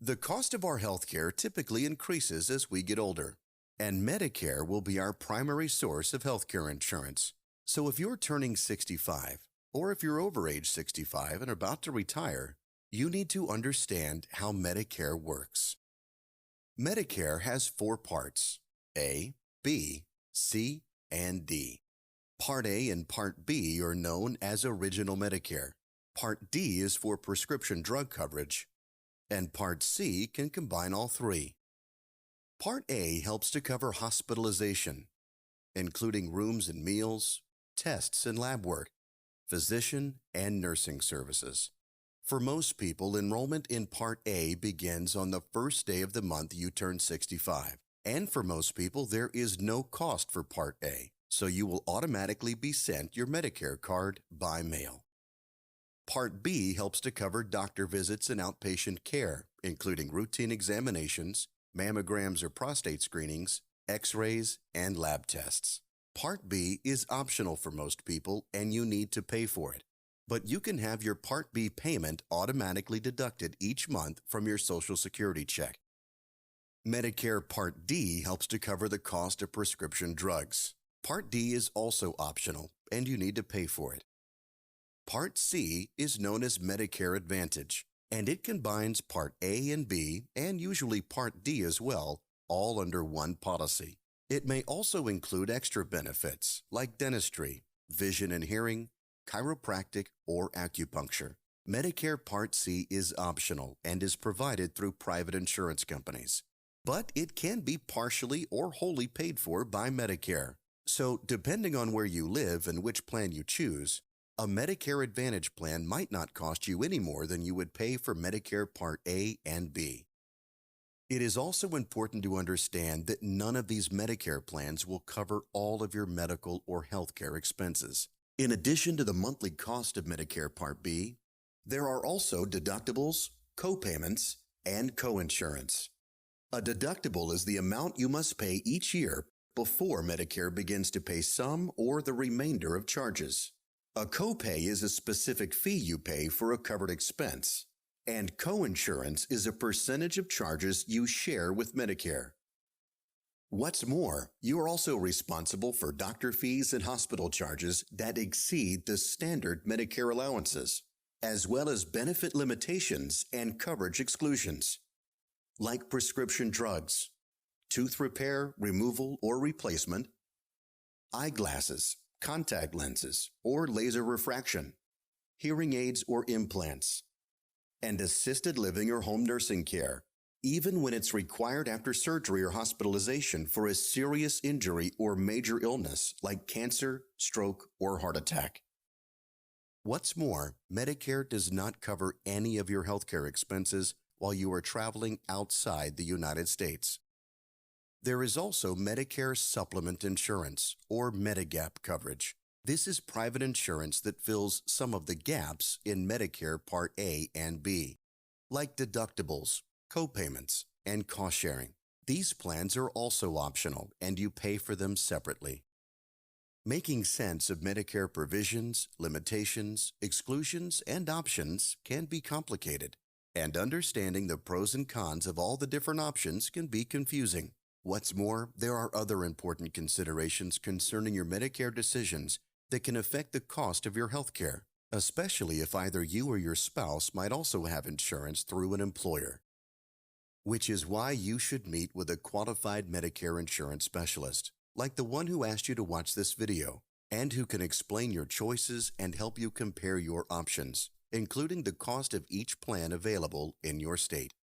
The cost of our healthcare typically increases as we get older, and Medicare will be our primary source of healthcare insurance. So if you're turning 65, or if you're over age 65 and about to retire, you need to understand how Medicare works. Medicare has 4 parts: A, B, C, and D. Part A and Part B are known as Original Medicare. Part D is for prescription drug coverage, and Part C can combine all 3. Part A helps to cover hospitalization, including rooms and meals, tests and lab work, physician and nursing services. For most people, enrollment in Part A begins on the first day of the month you turn 65. And for most people, there is no cost for Part A, so you will automatically be sent your Medicare card by mail. Part B helps to cover doctor visits and outpatient care, including routine examinations, mammograms or prostate screenings, x-rays, and lab tests. Part B is optional for most people, and you need to pay for it. But you can have your Part B payment automatically deducted each month from your Social Security check. Medicare Part D helps to cover the cost of prescription drugs. Part D is also optional, and you need to pay for it. Part C is known as Medicare Advantage, and it combines Part A and B, and usually Part D as well, all under one policy. It may also include extra benefits like dentistry, vision and hearing, chiropractic, or acupuncture. Medicare Part C is optional and is provided through private insurance companies, but it can be partially or wholly paid for by Medicare. So, depending on where you live and which plan you choose, a Medicare Advantage plan might not cost you any more than you would pay for Medicare Part A and B. It is also important to understand that none of these Medicare plans will cover all of your medical or healthcare expenses. In addition to the monthly cost of Medicare Part B, there are also deductibles, co-payments, and co-insurance. A deductible is the amount you must pay each year before Medicare begins to pay some or the remainder of charges. A copay is a specific fee you pay for a covered expense, and coinsurance is a percentage of charges you share with Medicare. What's more, you are also responsible for doctor fees and hospital charges that exceed the standard Medicare allowances, as well as benefit limitations and coverage exclusions, like prescription drugs, tooth repair, removal, or replacement, eyeglasses, contact lenses, or laser refraction, hearing aids or implants, and assisted living or home nursing care, even when it's required after surgery or hospitalization for a serious injury or major illness like cancer, stroke, or heart attack. What's more, Medicare does not cover any of your healthcare expenses while you are traveling outside the United States. There is also Medicare Supplement Insurance, or Medigap coverage. This is private insurance that fills some of the gaps in Medicare Part A and B, like deductibles, co-payments, and cost-sharing. These plans are also optional, and you pay for them separately. Making sense of Medicare provisions, limitations, exclusions, and options can be complicated, and understanding the pros and cons of all the different options can be confusing. What's more, there are other important considerations concerning your Medicare decisions that can affect the cost of your health care, especially if either you or your spouse might also have insurance through an employer. Which is why you should meet with a qualified Medicare insurance specialist, like the one who asked you to watch this video, and who can explain your choices and help you compare your options, including the cost of each plan available in your state.